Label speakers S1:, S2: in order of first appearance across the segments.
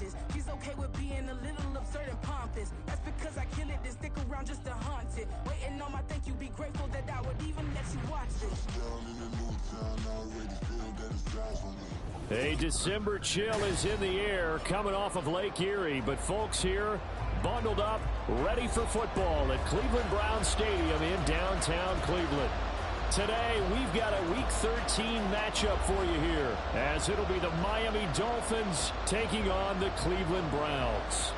S1: conscious. She's okay with being a little absurd and pompous. That's because I kill it, then stick around just to haunt it. Waiting on my thank you, be grateful that I would even let you watch this.
S2: A December chill is in the air coming off of Lake Erie, but folks here bundled up, ready for football at Cleveland Browns Stadium in downtown Cleveland. Today, we've got a Week 13 matchup for you here, as it'll be the Miami Dolphins taking on the Cleveland Browns.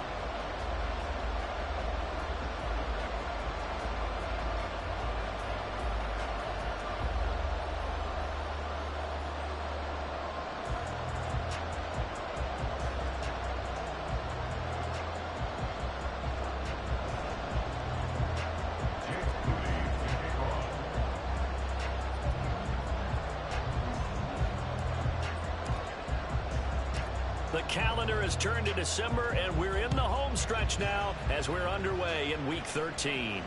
S2: The calendar has turned to December, and we're in the home stretch now as we're underway in Week 13.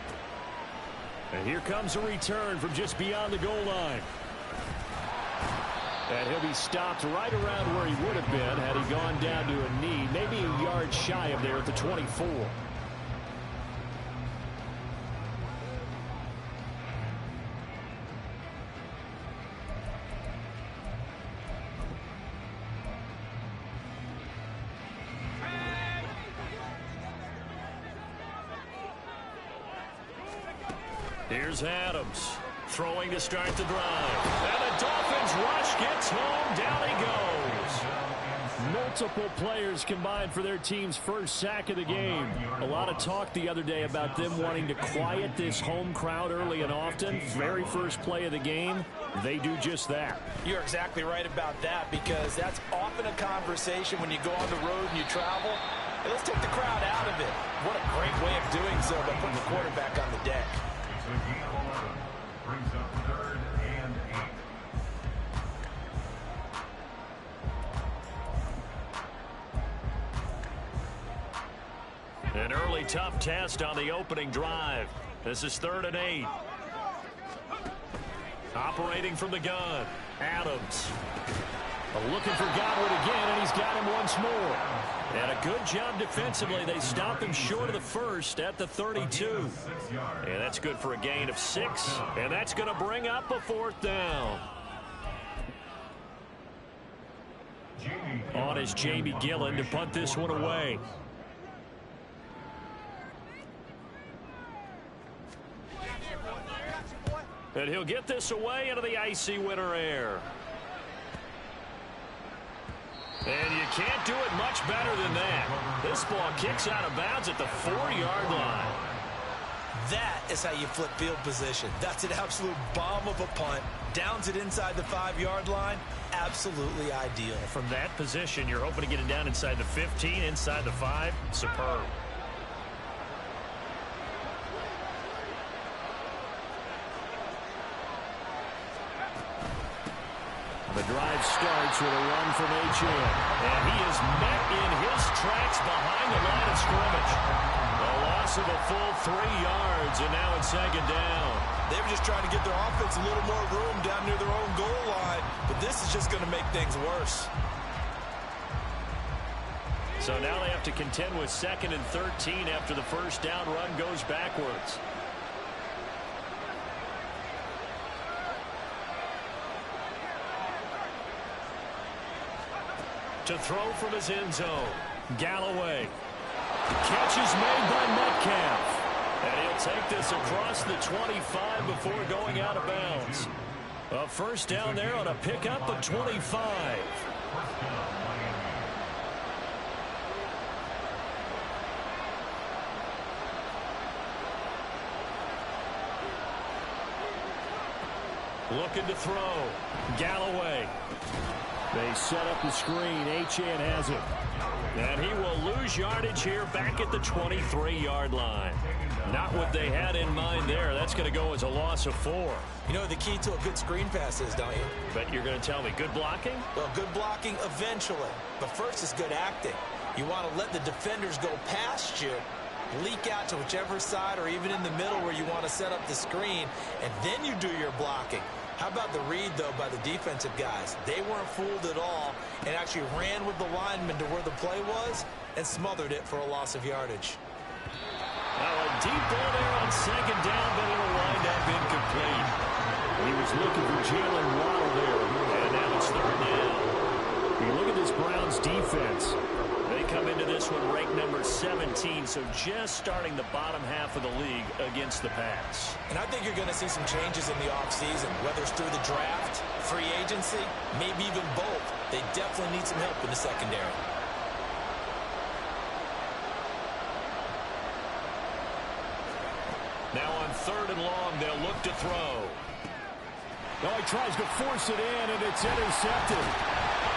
S2: And here comes a return from just beyond the goal line. And he'll be stopped right around where he would have been had he gone down to a knee, maybe a yard shy of there at the 24. Here's Adams, throwing to start the drive. And the Dolphins rush, gets home, down he goes. Multiple players combined for their team's first sack of the game. A lot of talk the other day about them wanting to quiet this home crowd early and often. Very first play of the game, they do just that.
S3: You're exactly right about that, because that's often a conversation when you go on the road and you travel. Hey, let's take the crowd out of it. What a great way of doing so by putting the quarterback on the deck.
S4: Brings up 3rd and 8.
S2: An early tough test on the opening drive. This is 3rd and 8. Operating from the gun, Adams. Looking for Godwin again, and he's got him once more. And a good job defensively. They stopped him short of the first at the 32. And that's good for a gain of 6. And that's going to bring up a 4th down. On is Jamie Gillen to punt this one away. And he'll get this away into the icy winter air. And you can't do it much better than that. This ball kicks out of bounds at the 4-yard line.
S3: That is how you flip field position. That's an absolute bomb of a punt. Downs it inside the 5-yard line. Absolutely ideal.
S2: From that position, you're hoping to get it down inside the 15, inside the 5. Superb. The drive starts with a run from Achane. And he is met in his tracks behind the line of scrimmage. A loss of a full 3 yards, and now it's 2nd down.
S3: They were just trying to get their offense a little more room down near their own goal line, but this is just going to make things worse.
S2: So now they have to contend with 2nd and 13 after the first down run goes backwards. To throw from his end zone, Galloway. Catch is made by Metcalf. And he'll take this across the 25 before going out of bounds. A first down there on a pickup of 25. Looking to throw. Galloway. They set up the screen. Achane has it. And he will lose yardage here back at the 23-yard line. Not what they had in mind there. That's going to go as a loss of 4.
S3: You know what the key to a good screen pass is, don't you?
S2: But you're going to tell me good blocking?
S3: Well, good blocking eventually. But first is good acting. You want to let the defenders go past you, leak out to whichever side or even in the middle where you want to set up the screen, and then you do your blocking. How about the read, though, by the defensive guys? They weren't fooled at all and actually ran with the lineman to where the play was and smothered it for a loss of yardage.
S2: Now a deep ball there on second down, but it'll wind up incomplete. He was looking for Jalen Waddle there, and now it's third down. You look at this Browns defense. They come into this one ranked number 17, so just starting the bottom half of the league against the pass.
S3: And I think you're going to see some changes in the offseason, whether it's through the draft, free agency, maybe even both. They definitely need some help in the secondary.
S2: Now on third and long, they'll look to throw. Oh, he tries to force it in, and it's intercepted.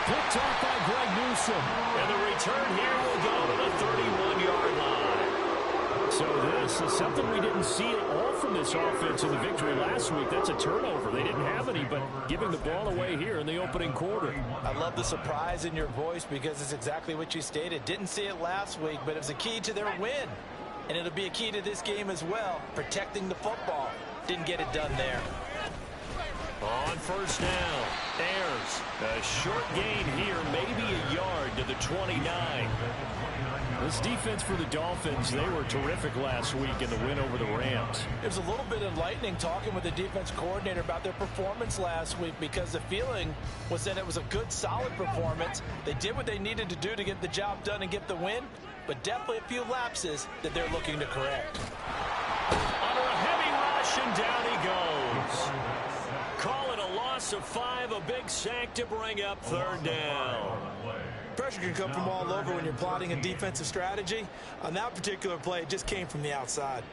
S2: Picked off by Greg Newsome. And the return here will go to the 31-yard line. So this is something we didn't see at all from this offense in the victory last week. That's a turnover. They didn't have any, but giving the ball away here in the opening quarter.
S3: I love the surprise in your voice because it's exactly what you stated. Didn't see it last week, but it was a key to their win. And it'll be a key to this game as well, protecting the football. Didn't get it done there.
S2: On first down, Ayers. A short gain here, maybe a yard to the 29. This defense for the Dolphins, they were terrific last week in the win over the Rams.
S3: It was a little bit enlightening talking with the defense coordinator about their performance last week because the feeling was that it was a good, solid performance. They did what they needed to do to get the job done and get the win, but definitely a few lapses that they're looking to correct.
S2: Under a heavy rush, and down he goes. Call it a loss of 5, a big sack to bring up third down.
S3: Pressure can come from all over when you're plotting a defensive strategy. On that particular play, it just came from the outside.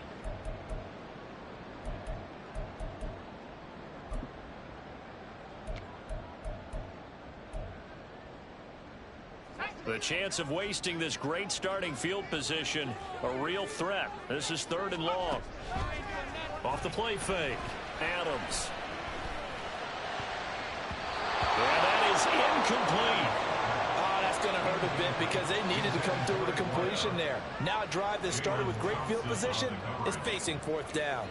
S2: The chance of wasting this great starting field position, a real threat. This is third and long. Off the play fake, Adams. And that is incomplete.
S3: Oh, that's going to hurt a bit because they needed to come through with a completion there. Now a drive that started with great field position is facing fourth down.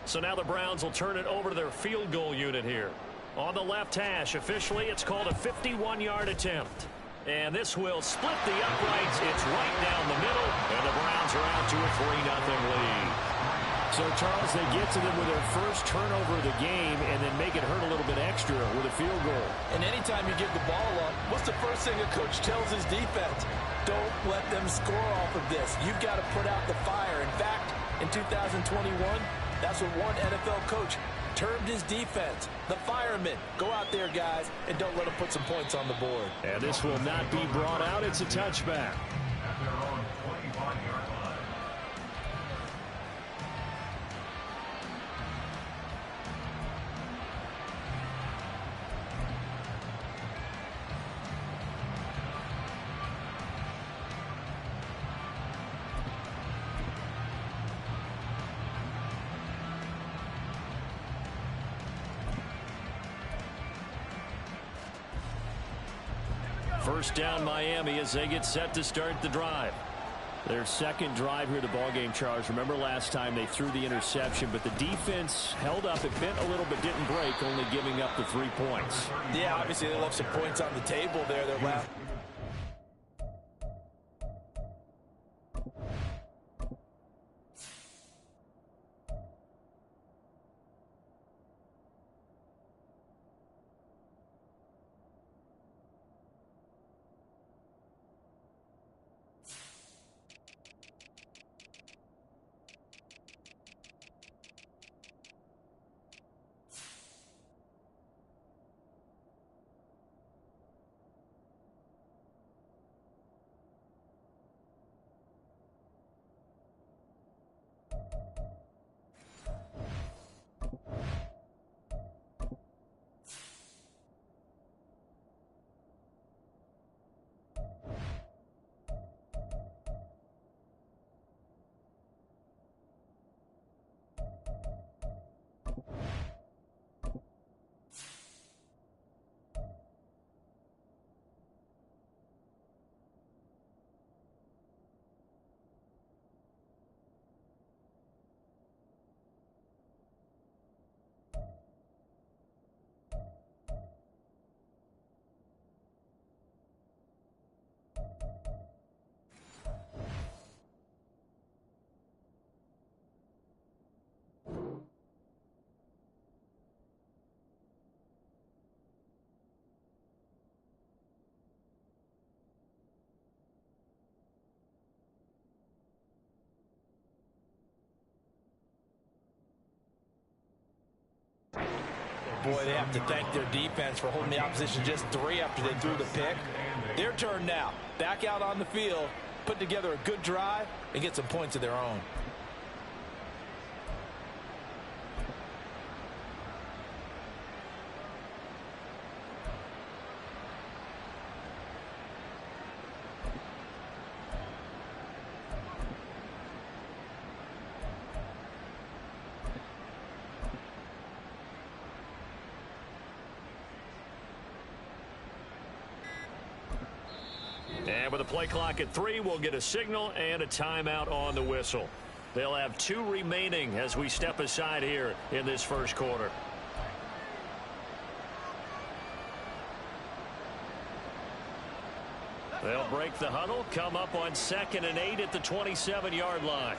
S2: So now the Browns will turn it over to their field goal unit here. On the left hash, officially, it's called a 51-yard attempt. And this will split the uprights. It's right down the middle, and the Browns are out to a 3-0 lead. So, Charles, they get to them with their first turnover of the game and then make it hurt a little bit extra with a field goal.
S3: And anytime you give the ball up, what's the first thing a coach tells his defense? Don't let them score off of this. You've got to put out the fire. In fact, in 2021, that's what one NFL coach termed his defense, the firemen. Go out there, guys, and don't let them put some points on the board.
S2: And this will not be brought out. It's a touchback. First down Miami as they get set to start the drive. Their second drive here of the ballgame, Charles. Remember last time they threw the interception, but the defense held up. It bent a little but didn't break, only giving up the 3 points.
S3: Yeah, obviously they left some points on the table there. Their last Boy, they have to thank their defense for holding the opposition just 3 after they threw the pick. Their turn now. Back out on the field, put together a good drive, and get some points of their own.
S2: And with a play clock at 3, we'll get a signal and a timeout on the whistle. They'll have 2 remaining as we step aside here in this first quarter. They'll break the huddle, come up on 2nd and 8 at the 27-yard line.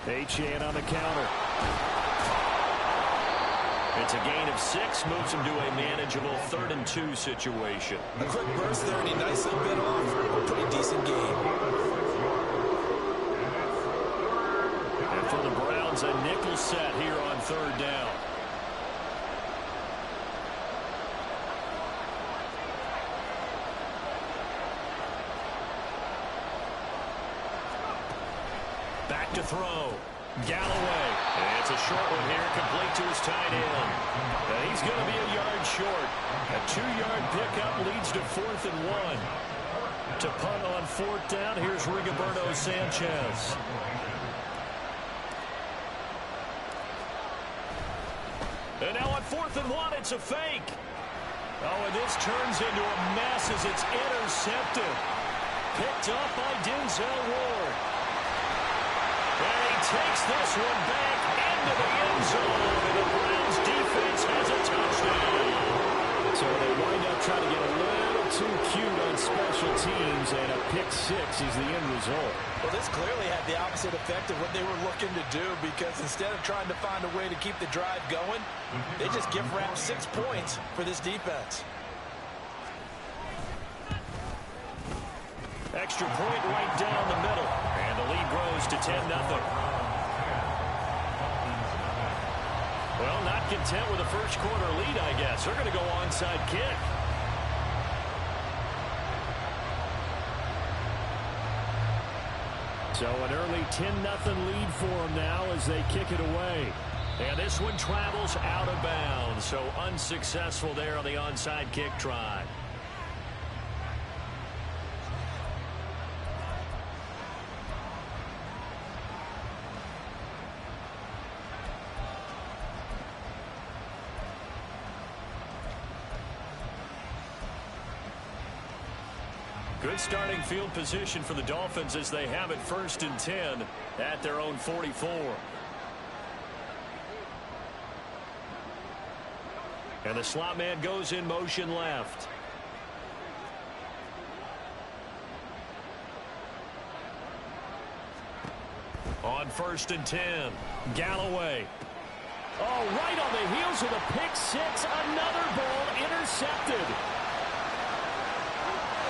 S2: Achane on the counter. It's a gain of 6, moves him to a manageable 3rd and 2 situation.
S3: A quick burst there, and he nicely bit off a pretty decent game.
S2: And for the Browns, a nickel set here on 3rd down. Back to throw. Galloway. And it's a short one here, complete to his tight end. And he's going to be a yard short. A 2-yard pickup leads to 4th and 1. To punt on 4th down, here's Rigoberto Sanchez. And now on 4th and 1, it's a fake. Oh, and this turns into a mess as it's intercepted. Picked up by Denzel Ward. And he takes this one back into the end zone, and the Browns defense has a touchdown. So they wind up trying to get a little too cute on special teams, and a pick 6 is the end result.
S3: Well, this clearly had the opposite effect of what they were looking to do, because instead of trying to find a way to keep the drive going, they just gift-wrapped 6 points for this defense.
S2: Extra point right down the middle. And the lead grows to 10-0. Well, not content with a first quarter lead, I guess. They're going to go onside kick. So an early 10-0 lead for them now as they kick it away. And this one travels out of bounds. So unsuccessful there on the onside kick try. Good starting field position for the Dolphins as they have it 1st and 10 at their own 44. And the slot man goes in motion left. On 1st and 10, Galloway. Oh, right on the heels of the pick 6, another ball intercepted.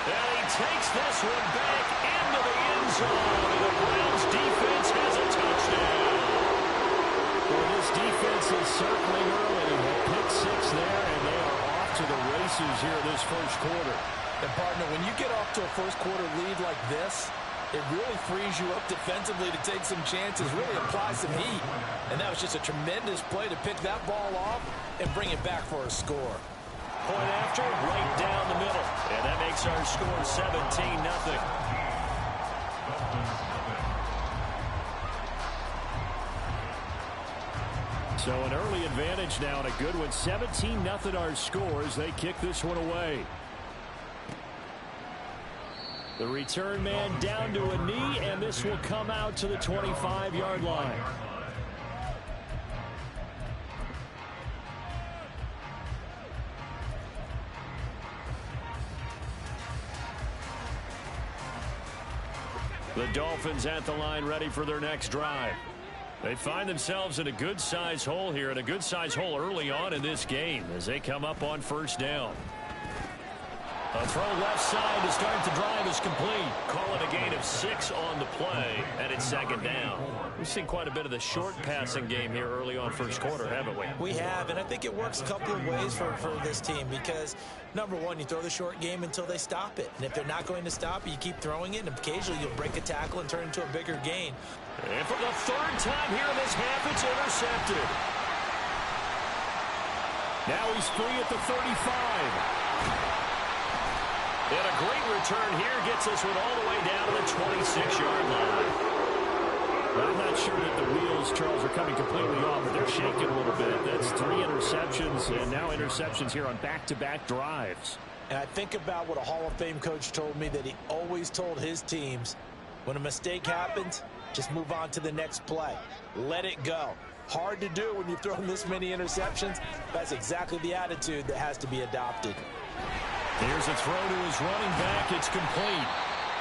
S2: And he takes this one back into the end zone, and the Browns defense has a touchdown. Well, this defense is circling early. A pick 6 there, and they are off to the races here this first quarter.
S3: And, partner, when you get off to a first quarter lead like this, it really frees you up defensively to take some chances, really apply some heat. And that was just a tremendous play to pick that ball off and bring it back for a score.
S2: Point after, right down the middle. And that makes our score 17-0. So an early advantage now and a good one. 17-0 our score as they kick this one away. The return man down to a knee, and this will come out to the 25-yard line. The Dolphins at the line ready for their next drive. They find themselves in a good-sized hole here, and a good-sized hole early on in this game as they come up on 1st down. A throw left side to start the drive is complete. Call it a gain of 6 on the play, and it's second down. We've seen quite a bit of the short passing game here early on first quarter, haven't we?
S3: We have, and I think it works a couple of ways for this team because, number one, you throw the short game until they stop it. And if they're not going to stop it, you keep throwing it, and occasionally you'll break a tackle and turn it into a bigger gain.
S2: And for the third time here in this half, it's intercepted. Now he's free at the 35. And a great return here gets this one all the way down to the 26-yard line. I'm not sure that the wheels, Charles, are coming completely off, but they're shaking a little bit. That's 3 interceptions, and now interceptions here on back-to-back drives.
S3: And I think about what a Hall of Fame coach told me, that he always told his teams, when a mistake happens, just move on to the next play. Let it go. Hard to do when you've thrown this many interceptions. That's exactly the attitude that has to be adopted.
S2: Here's a throw to his running back. It's complete.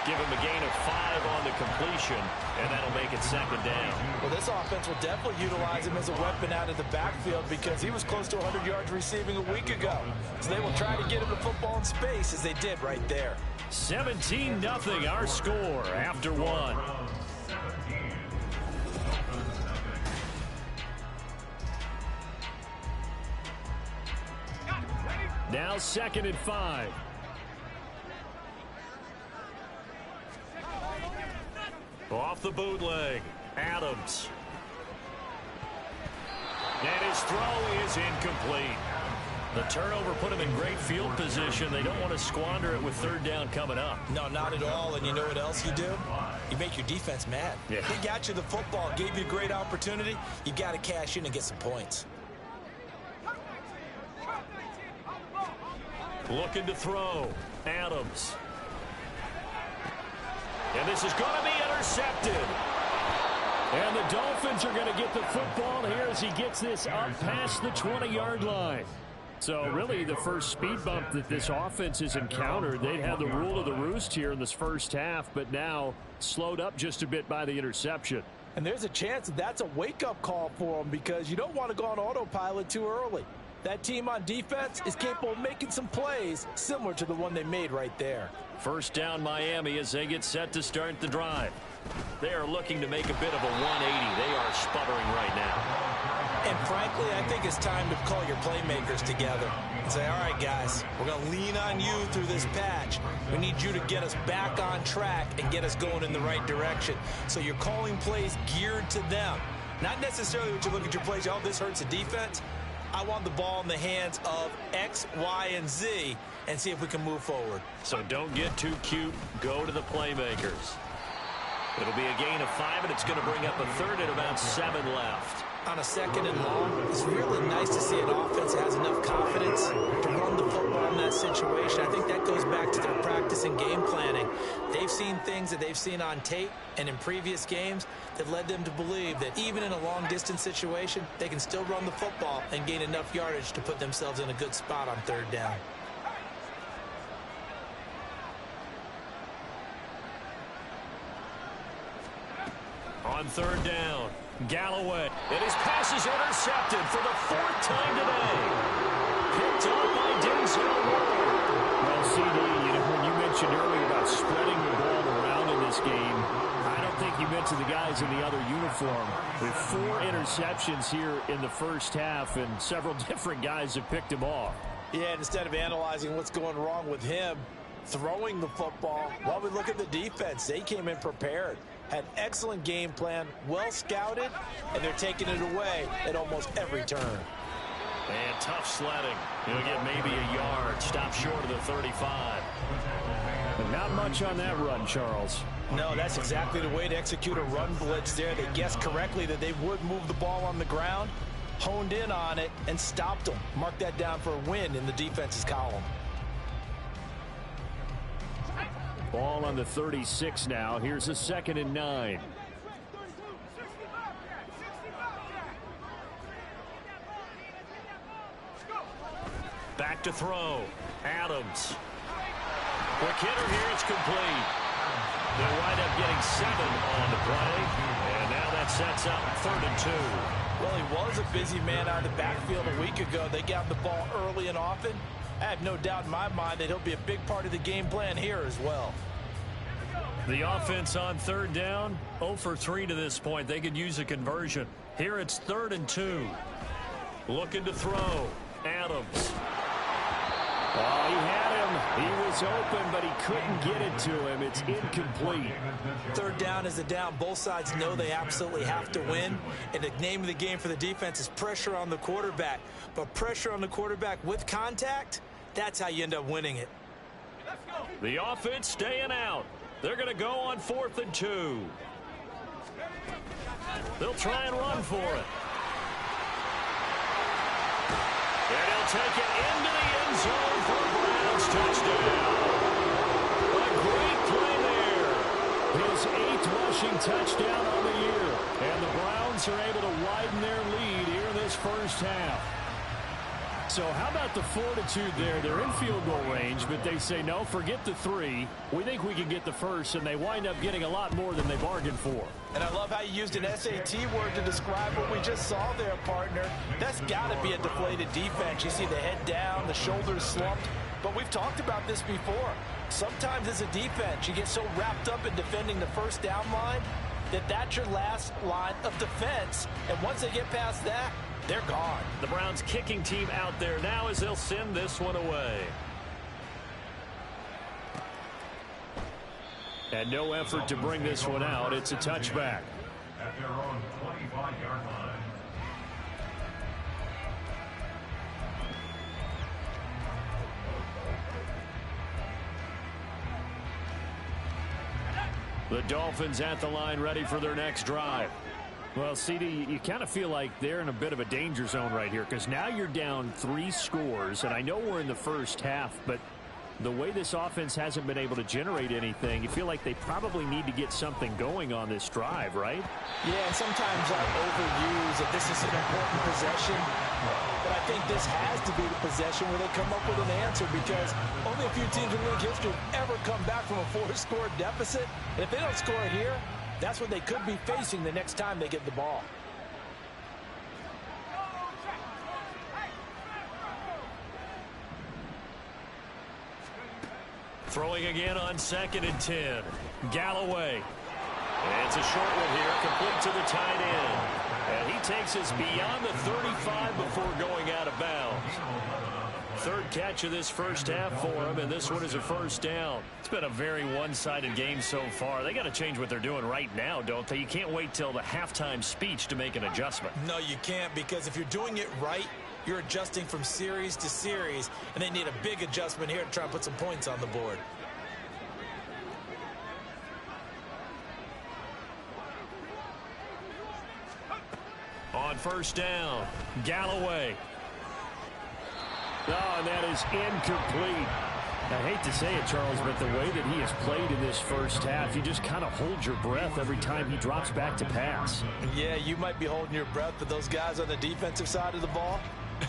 S2: Give him a gain of 5 on the completion, and that'll make it second down.
S3: Well, this offense will definitely utilize him as a weapon out of the backfield because he was close to 100 yards receiving a week ago. So they will try to get him the football in space as they did right there.
S2: 17-0 our score after 1. Now 2nd and 5. Off the bootleg, Adams. And his throw is incomplete. The turnover put him in great field position. They don't want to squander it with 3rd down coming up.
S3: No, not at all. And you know what else you do? You make your defense mad.
S2: Yeah.
S3: He got you the football, gave you a great opportunity. You got to cash in and get some points.
S2: Looking to throw. Adams. And this is going to be intercepted. And the Dolphins are going to get the football here as he gets this up past the 20-yard line. So really the first speed bump that this offense has encountered. They'd had the rule of the roost here in this first half, but now slowed up just a bit by the interception.
S3: And there's a chance that that's a wake-up call for them because you don't want to go on autopilot too early. That team on defense is capable of making some plays similar to the one they made right there.
S2: First down Miami as they get set to start the drive. They are looking to make a bit of a 180. They are sputtering right now.
S3: And frankly, I think it's time to call your playmakers together and say, all right, guys, we're going to lean on you through this patch. We need you to get us back on track and get us going in the right direction. So you're calling plays geared to them. Not necessarily what you look at your plays, oh, this hurts the defense. I want the ball in the hands of X, Y, and Z and see if we can move forward.
S2: So don't get too cute. Go to the playmakers. It'll be a gain of 5, and it's going to bring up a 3rd and about 7 left.
S3: On a 2nd and long, it's really nice to see an offense that has enough confidence to run the football in that situation. I think that goes back to their practice and game planning. They've seen things that they've seen on tape and in previous games that led them to believe that even in a long-distance situation, they can still run the football and gain enough yardage to put themselves in a good spot on 3rd down.
S2: On 3rd down, Galloway. And his pass is intercepted for the 4th time today. Picked up by Denzel Ward. Well, CD, when you mentioned earlier about spreading the ball around in this game, I don't think you mentioned the guys in the other uniform. With 4 interceptions here in the first half, and several different guys have picked him off.
S3: Yeah, instead of analyzing what's going wrong with him throwing the football, while we look at the defense, they came in prepared. Had excellent game plan, well scouted, and they're taking it away at almost every turn.
S2: And tough sledding. He'll get maybe a yard. Stop short of the 35. But not much on that run, Charles.
S3: No, that's exactly the way to execute a run blitz there. They guessed correctly that they would move the ball on the ground, honed in on it, and stopped them. Mark that down for a win in the defense's column.
S2: Ball on the 36 now. Here's a 2nd and 9. Back to throw. Adams. Quick hitter here. It's complete. They wind up getting 7 on the play. And now that sets up 3rd and 2.
S3: Well, he was a busy man out of the backfield a week ago. They got the ball early and often. I have no doubt in my mind that he'll be a big part of the game plan here as well.
S2: The offense on third down, 0 for 3 to this point. They could use a conversion. Here it's 3rd and 2. Looking to throw. Adams. Oh, he had him. He was open, but he couldn't get it to him. It's incomplete.
S3: Third down is a down. Both sides know they absolutely have to win. And the name of the game for the defense is pressure on the quarterback. But pressure on the quarterback with contact, that's how you end up winning it.
S2: The offense staying out. They're going to go on 4th and 2. They'll try and run for it. And he'll take it into the end zone for a Browns touchdown. A great play there. His 8th rushing touchdown on the year. And the Browns are able to widen their lead here in this first half. So how about the fortitude there? They're in field goal range, but they say, no, forget the 3. We think we can get the first, and they wind up getting a lot more than they bargained for.
S3: And I love how you used an SAT word to describe what we just saw there, partner. That's got to be a deflated defense. You see the head down, the shoulders slumped. But we've talked about this before. Sometimes as a defense, you get so wrapped up in defending the first down line that that's your last line of defense. And once they get past that, they're gone.
S2: The Browns kicking team out there now as they'll send this one away. And no effort to bring this one out. It's a touchback.
S4: At their own 25-yard line.
S2: The Dolphins at the line ready for their next drive. Well, CD, you kind of feel like they're in a bit of a danger zone right here because now you're down 3 scores, and I know we're in the first half, but the way this offense hasn't been able to generate anything, you feel like they probably need to get something going on this drive, right?
S3: Yeah, sometimes I overuse that this is an important possession, but I think this has to be the possession where they come up with an answer because only a few teams in league history have ever come back from a 4-score deficit, and if they don't score here, that's what they could be facing the next time they get the ball.
S2: Throwing again on 2nd and 10. Galloway. And it's a short one here, complete to the tight end. And he takes us beyond the 35 before going out of bounds. 3rd catch of this first half for him, and this one is a first down. It's been a very one-sided game so far. They got to change what they're doing right now, don't they? You can't wait till the halftime speech to make an adjustment.
S3: No, you can't, because if you're doing it right, you're adjusting from series to series, and they need a big adjustment here to try and put some points on the board.
S2: On first down, Galloway. Oh, and that is incomplete. I hate to say it, Charles, but the way that he has played in this first half, you just kind of hold your breath every time he drops back to pass.
S3: Yeah, you might be holding your breath, but those guys on the defensive side of the ball,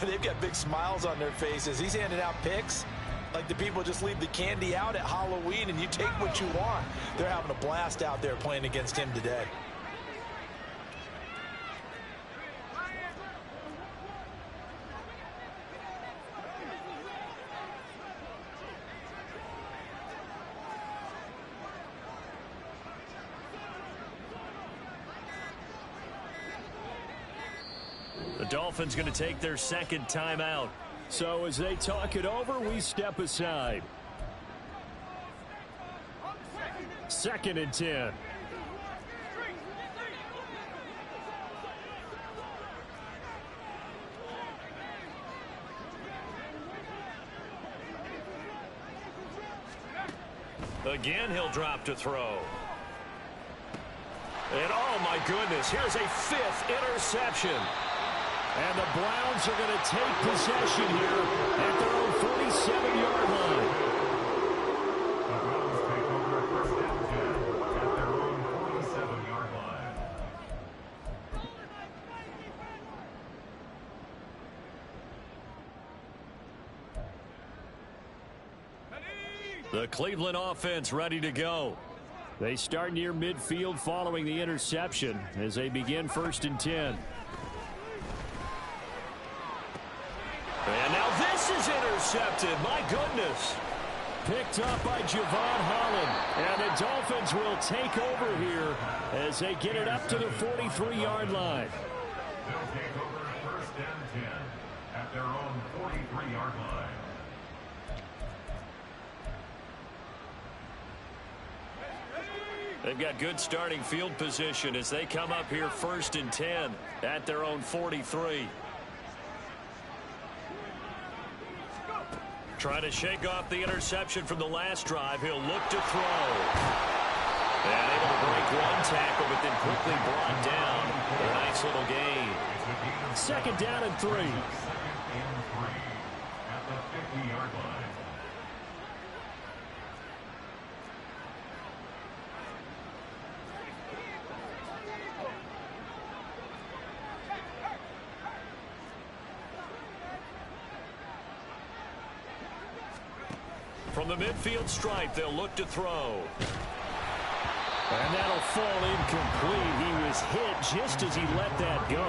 S3: they've got big smiles on their faces. He's handing out picks like the people just leave the candy out at Halloween and you take what you want. They're having a blast out there playing against him today.
S2: The Dolphins going to take their 2nd timeout. So as they talk it over, we step aside. 2nd and 10. Again, he'll drop to throw. And oh my goodness, here's a 5th interception. And the Browns are going to take possession here at their own 47-yard line.
S4: The Browns take over at 1st and 10 at their own 47-yard line.
S2: The Cleveland offense ready to go. They start near midfield following the interception as they begin 1st and 10. And now this this is intercepted. My goodness. Picked up by Javon Holland. And the Dolphins will take over here as they get it up to the 43-yard line.
S4: They'll take over first and 10 at their own 43-yard line.
S2: They've got good starting field position as they come up here first and 10 at their own 43. Trying to shake off the interception from the last drive. He'll look to throw. And able to break one tackle, but then quickly brought down. A nice little gain. Second down and 3.
S4: Second and 3 at the 50-yard line.
S2: From the midfield stripe, they'll look to throw. And that'll fall incomplete. He was hit just as he let that go.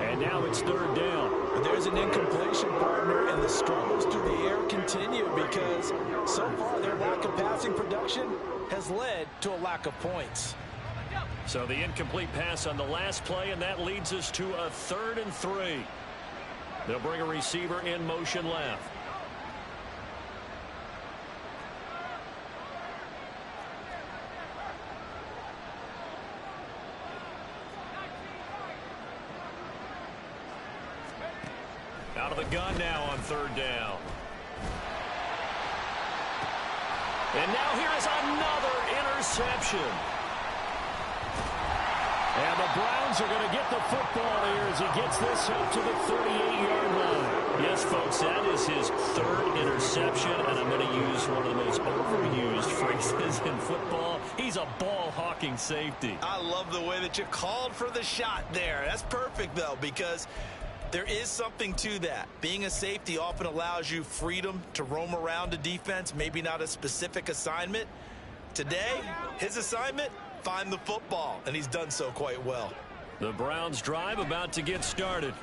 S2: And now it's third down.
S3: But there's an incompletion, partner, and the struggles through the air continue because so far their lack of passing production has led to a lack of points.
S2: So the incomplete pass on the last play, and that leads us to a 3rd and 3. They'll bring a receiver in motion left. Out of the gun now on 3rd down. And now here is another interception. And the Browns are going to get the football here as he gets this up to the 38-yard line. Yes, folks, that is his 3rd interception, and I'm going to use one of the most overused phrases in football. He's a ball-hawking safety.
S3: I love the way that you called for the shot there. That's perfect, though, because there is something to that. Being a safety often allows you freedom to roam around a defense, maybe not a specific assignment. Today, his assignment, find the football, and he's done so quite well.
S2: The Browns drive about to get started.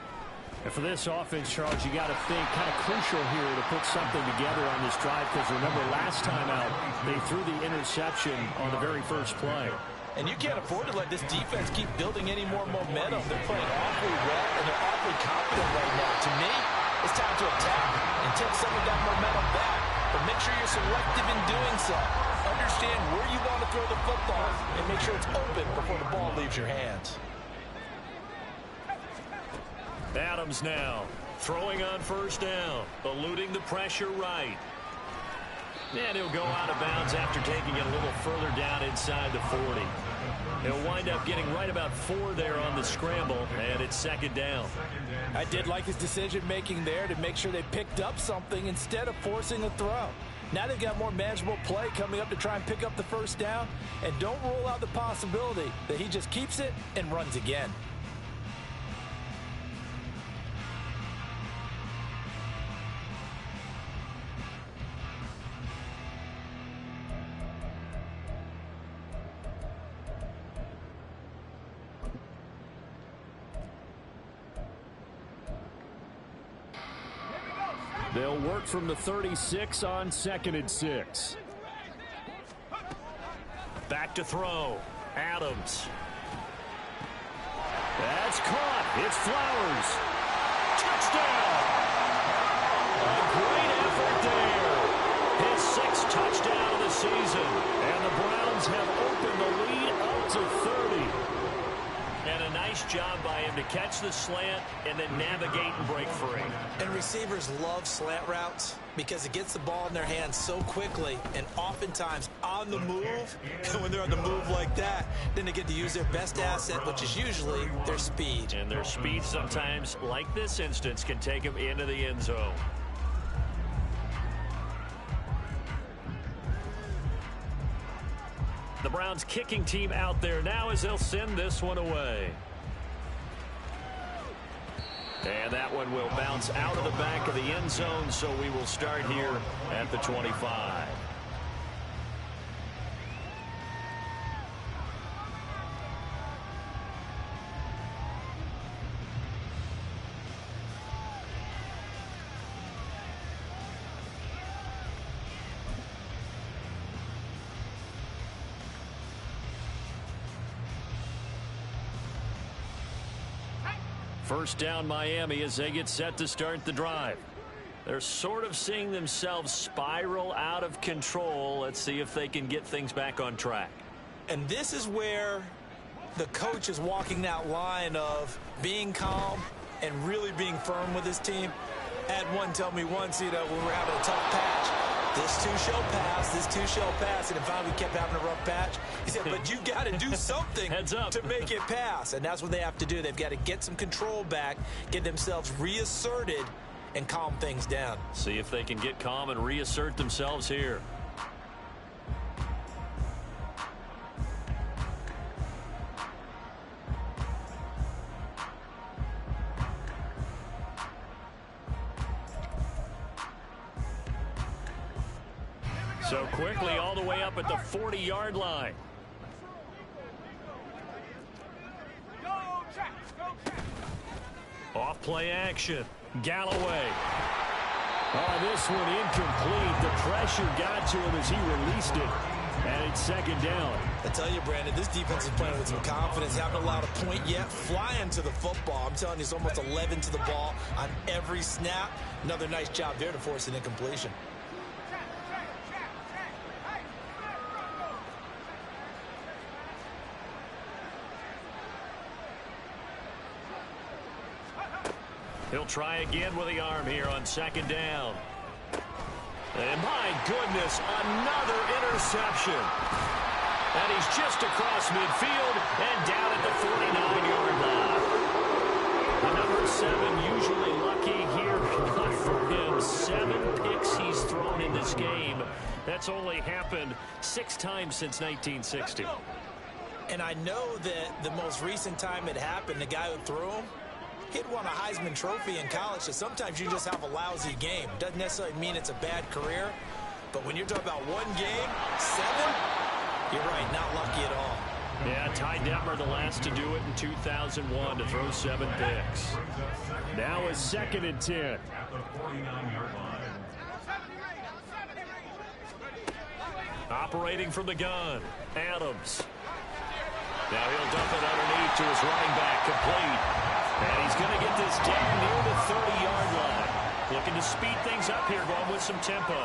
S5: And for this offense, Charles, you got to think kind of crucial here to put something together on this drive because remember last time out, they threw the interception on the very first play.
S3: And you can't afford to let this defense keep building any more momentum. They're playing awfully well, and they're awfully confident right now. To me, it's time to attack and take some of that momentum back. But make sure you're selective in doing so. Understand where you want to throw the football and make sure it's open before the ball leaves your hands.
S2: Adams now throwing on 1st down, eluding the pressure right. And he'll go out of bounds after taking it a little further down inside the 40. He'll wind up getting right about 4 there on the scramble, and it's 2nd down.
S3: I did like his decision-making there to make sure they picked up something instead of forcing a throw. Now they've got more manageable play coming up to try and pick up the 1st down, and don't rule out the possibility that he just keeps it and runs again.
S2: They'll work from the 36 on 2nd and 6. Back to throw. Adams. That's caught. It's Flowers. Touchdown. A great effort there. His 6th touchdown of the season. And the Browns have opened the lead up to 30. And a nice job by him to catch the slant and then navigate and break free.
S3: And receivers love slant routes because it gets the ball in their hands so quickly and oftentimes on the move. And when they're on the move like that, then they get to use their best asset, which is usually their speed.
S2: And their speed sometimes, like this instance, can take them into the end zone. The Browns kicking team out there now as they'll send this one away. And that one will bounce out of the back of the end zone, so we will start here at the 25. First down Miami as they get set to start the drive. They're sort of seeing themselves spiral out of control. Let's see if they can get things back on track.
S3: And this is where the coach is walking that line of being calm and really being firm with his team. I had one tell me once, when we're having a tough patch, this too shall pass, this too shall pass. And finally we kept having a rough patch. He said, but you got to do something
S2: Heads up.
S3: to make it pass. And that's what they have to do. They've got to get some control back, get themselves reasserted, and calm things down.
S2: See if they can get calm and reassert themselves here. So quickly all the way up at the 40-yard line. Off play action. Galloway. Oh, this one incomplete. The pressure got to him as he released it. And it's second down.
S3: I tell you, Brandon, this defense is playing with some confidence. Haven't allowed a point yet. Flying to the football. I'm telling you, it's almost 11 to the ball on every snap. Another nice job there to force an incompletion.
S2: He'll try again with the arm here on second down. And my goodness, another interception. And he's just across midfield and down at the 49-yard line. The number 7 usually lucky here. Not for him. 7 picks he's thrown in this game. That's only happened 6 times since 1960.
S3: And I know that the most recent time it happened, the guy who threw him, he'd won a Heisman Trophy in college, so sometimes you just have a lousy game. Doesn't necessarily mean it's a bad career, but when you're talking about one game, 7, you're right, not lucky at all.
S2: Yeah, Ty Detmer, the last to do it in 2001, to throw 7 picks. Now a 2nd and 10.
S4: At the 49-yard line.
S2: Operating from the gun, Adams. Now he'll dump it underneath to his running back, complete. And he's going to get this down near the 30-yard line. Looking to speed things up here, going with some tempo.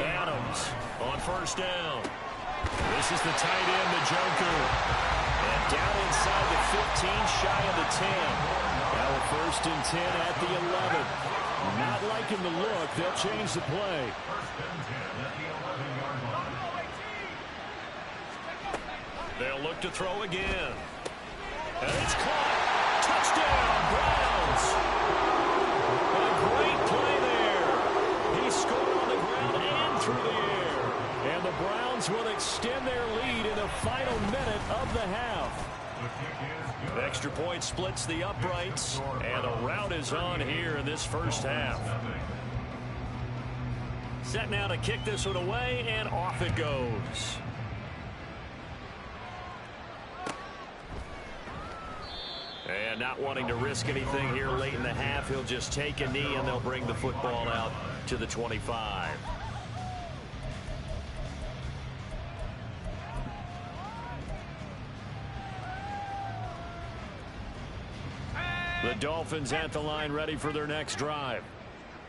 S2: Adams on first down. This is the tight end, the Joker. And down inside the 15, shy of the 10. Now a 1st and 10 at the 11. Not liking the look. They'll change the play.
S4: 1st and 10 at the 11-yard line.
S2: They'll look to throw again. And it's caught. Touchdown, Browns. A great play there. He scored on the ground and through the air. And the Browns will extend their lead in the final minute of the half. Extra point splits the uprights, and a rout is on here in this first half. Set now to kick this one away, and off it goes. And not wanting to risk anything here late in the half, he'll just take a knee, and they'll bring the football out to the 25. The Dolphins at the line, ready for their next drive.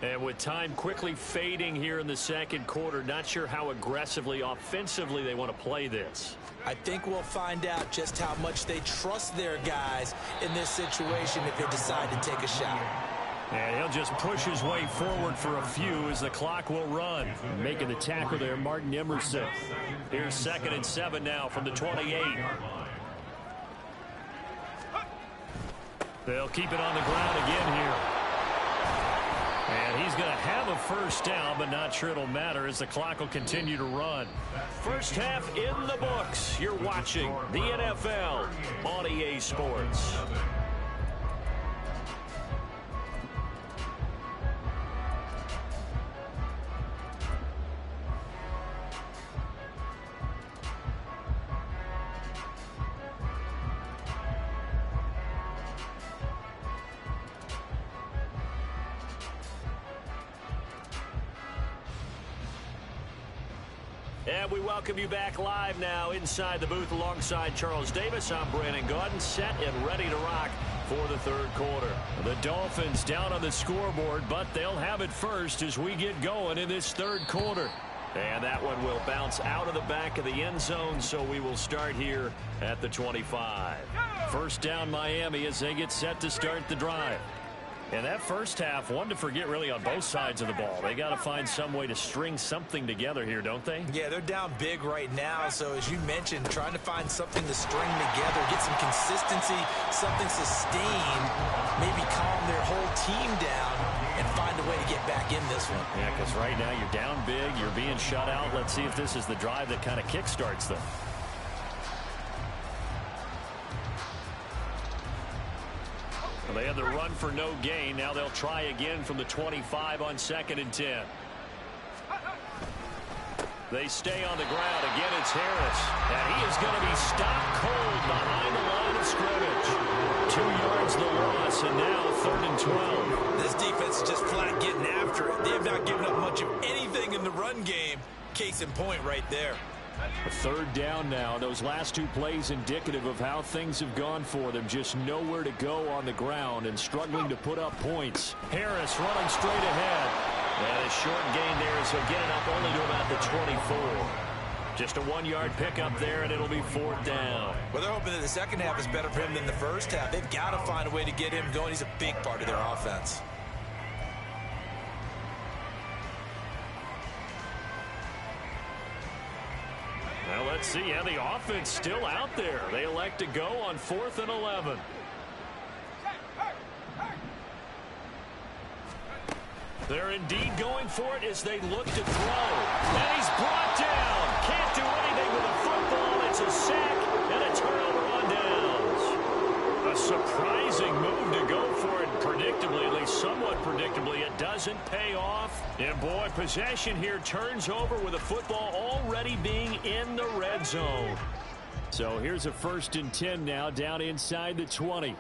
S2: And with time quickly fading here in the second quarter, not sure how aggressively, offensively they want to play this.
S3: I think we'll find out just how much they trust their guys in this situation if they decide to take a shot.
S2: And he'll just push his way forward for a few as the clock will run. Making the tackle there, Martin Emerson. Here's 2nd and 7 now from the 28. They'll keep it on the ground again here. And he's going to have a first down, but not sure it'll matter as the clock will continue to run. First half in the books. You're watching the NFL on EA Sports. And we welcome you back live now inside the booth alongside Charles Davis. I'm Brandon Gaudin, set and ready to rock for the third quarter. The Dolphins down on the scoreboard, but they'll have it first as we get going in this third quarter. And that one will bounce out of the back of the end zone, so we will start here at the 25. First down Miami as they get set to start the drive. And that first half, one to forget really on both sides of the ball. They got to find some way to string something together here, don't they?
S3: Yeah, they're down big right now. So as you mentioned, trying to find something to string together, get some consistency, something sustained, maybe calm their whole team down and find a way to get back in this one.
S2: Yeah, because right now you're down big, you're being shut out. Let's see if this is the drive that kind of kickstarts them. They had the run for no gain. Now they'll try again from the 25 on 2nd and 10. They stay on the ground. Again, it's Harris. And he is going to be stopped cold behind the line of scrimmage. 2 yards the loss, and now 3rd and 12.
S3: This defense is just flat getting after it. They have not given up much of anything in the run game. Case in point right there.
S2: A third down now. Those last 2 plays indicative of how things have gone for them. Just nowhere to go on the ground and struggling to put up points. Harris running straight ahead. And a short gain there, so getting up only to about the 24. Just a 1-yard pickup there, and it'll be 4th down.
S3: Well, they're hoping that the second half is better for him than the first half. They've got to find a way to get him going. He's a big part of their offense.
S2: Well, let's see how the offense still out there. They elect to go on 4th and 11. They're indeed going for it as they look to throw. And he's brought down. Can't do anything with a football. It's a sack and a turnover on downs. A surprising move to go for it predictably, at least somewhat predictably. It doesn't pay off. And boy, possession here turns over with a football already being in the red zone. So here's a 1st and 10 now down inside the 20.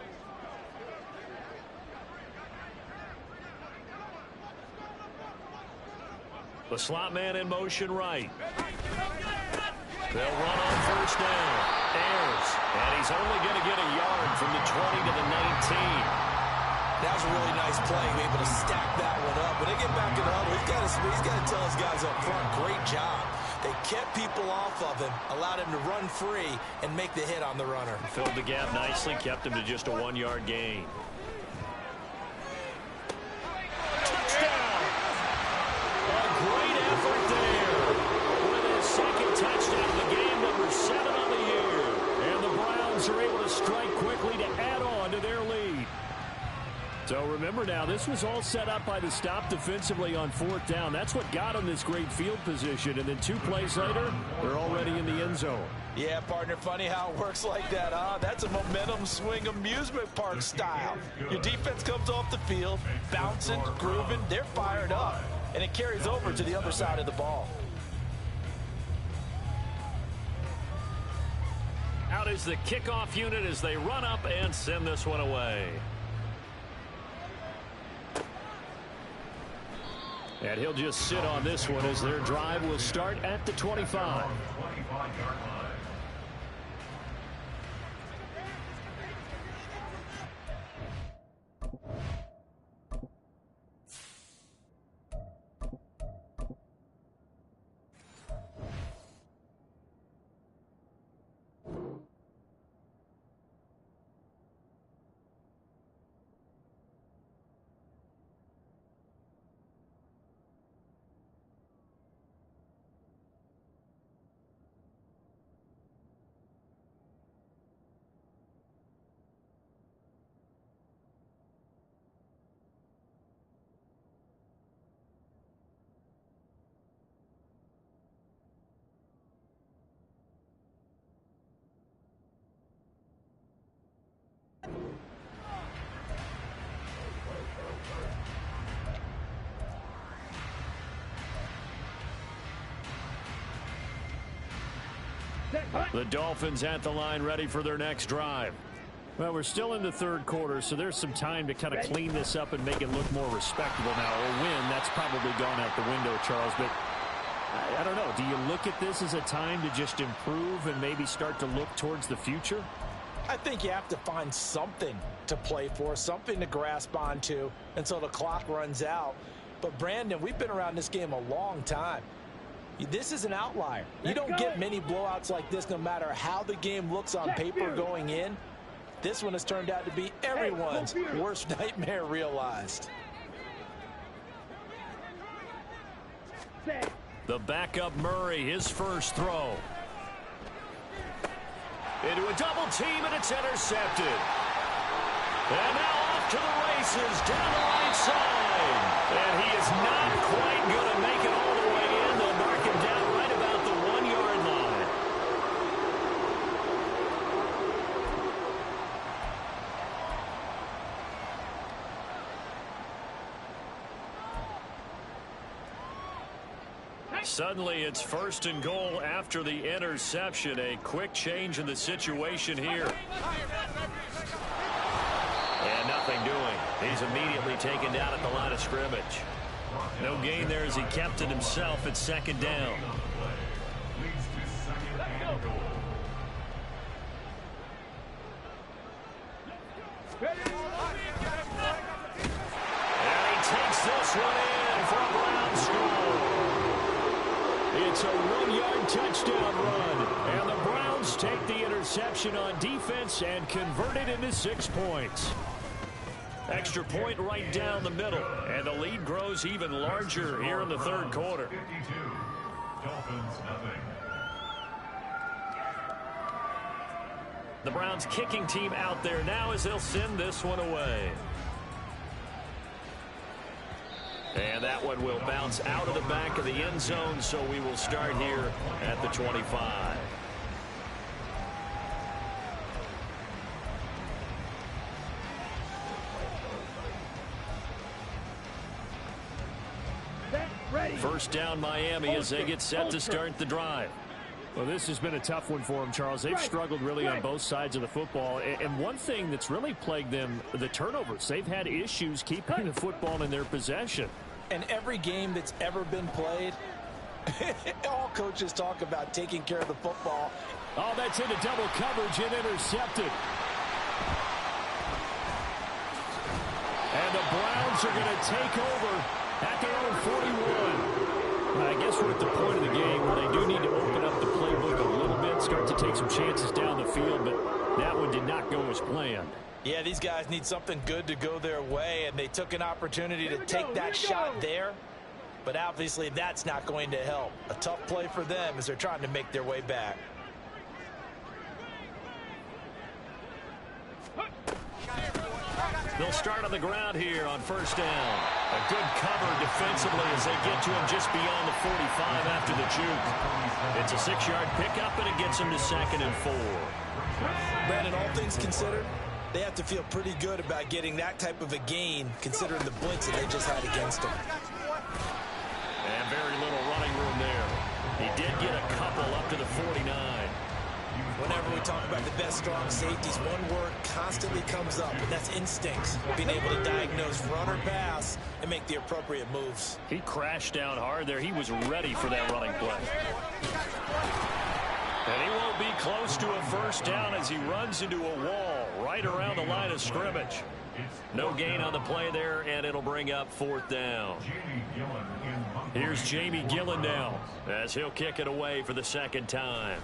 S2: The slot man in motion right. They'll run on 1st down. Ayers. And he's only going to get a yard from the 20 to the 19.
S3: That was a really nice play, able to stack that one up. When they get back in the huddle, he's got to tell his guys up front, great job. They kept people off of him, allowed him to run free, and make the hit on the runner.
S2: Filled the gap nicely, kept him to just a 1-yard gain. Touchdown! A great effort there. With his 2nd touchdown of the game, number 7 on the year. And the Browns are able to strike quickly to add on to their lead. So remember now, this was all set up by the stop defensively on 4th down. That's what got them this great field position. And then 2 plays later, they're already in the end zone.
S3: Yeah, partner, funny how it works like that, huh? That's a momentum swing amusement park style. Your defense comes off the field, bouncing, grooving, they're fired up. And it carries over to the other side of the ball.
S2: Out is the kickoff unit as they run up and send this one away. And he'll just sit on this one as their drive will start at the 25. The Dolphins at the line, ready for their next drive. Well, we're still in the third quarter, so there's some time to kind of clean this up and make it look more respectable now. A win, that's probably gone out the window, Charles, but
S5: I don't know. Do you look at this as a time to just improve and maybe start to look towards the future?
S3: I think you have to find something to play for, something to grasp onto until the clock runs out. But, Brandon, we've been around this game a long time. This is an outlier. You don't get many blowouts like this no matter how the game looks on paper going in. This one has turned out to be everyone's worst nightmare realized.
S2: The backup Murray, his first throw. Into a double team, and it's intercepted. And now off to the races down the right side. And he is not quite going to make it all the way in. They'll mark him down right about the 1-yard line. Suddenly, it's 1st and goal after the interception. A quick change in the situation here. And nothing doing. He's immediately taken down at the line of scrimmage. No gain there as he kept it himself at 2nd down. And he takes this one in for a Brown score. It's a 1-yard touchdown run. And the Browns take the interception on defense and convert it into 6 points. Extra point right down the middle. And the lead grows even larger here in the 3rd quarter. The Browns kicking team out there now as they'll send this one away. And that one will bounce out of the back of the end zone, so we will start here at the 25. First down Miami as they get set to start the drive.
S5: Well, this has been a tough one for them, Charles. They've struggled really on both sides of the football. And one thing that's really plagued them, the turnovers. They've had issues keeping the football in their possession.
S3: And every game that's ever been played, all coaches talk about taking care of the football.
S5: Oh, that's into double coverage and intercepted. And the Browns are going to take over at their own 41. I guess we're at the point of the game where they do need to open up the playbook a little bit, start to take some chances down the field, but that one did not go as planned.
S3: Yeah, these guys need something good to go their way, and they took an opportunity to take that shot there. But obviously that's not going to help. A tough play for them as they're trying to make their way back.
S2: They'll start on the ground here on 1st down. A good cover defensively as they get to him just beyond the 45 after the juke. It's a 6-yard pickup, and it gets him to 2nd and 4.
S3: Brandon, all things considered, they have to feel pretty good about getting that type of a gain considering the blitz that they just had against them.
S2: And very little running room there. He did get a couple up to the 49.
S3: Whenever we talk about the best strong safeties, one word constantly comes up, and that's instincts. Being able to diagnose run or pass and make the appropriate moves.
S2: He crashed down hard there. He was ready for that running play. And he won't be close to a 1st down as he runs into a wall right around the line of scrimmage. No gain on the play there, and it'll bring up 4th down. Here's Jamie Gillen now as he'll kick it away for the 2nd time.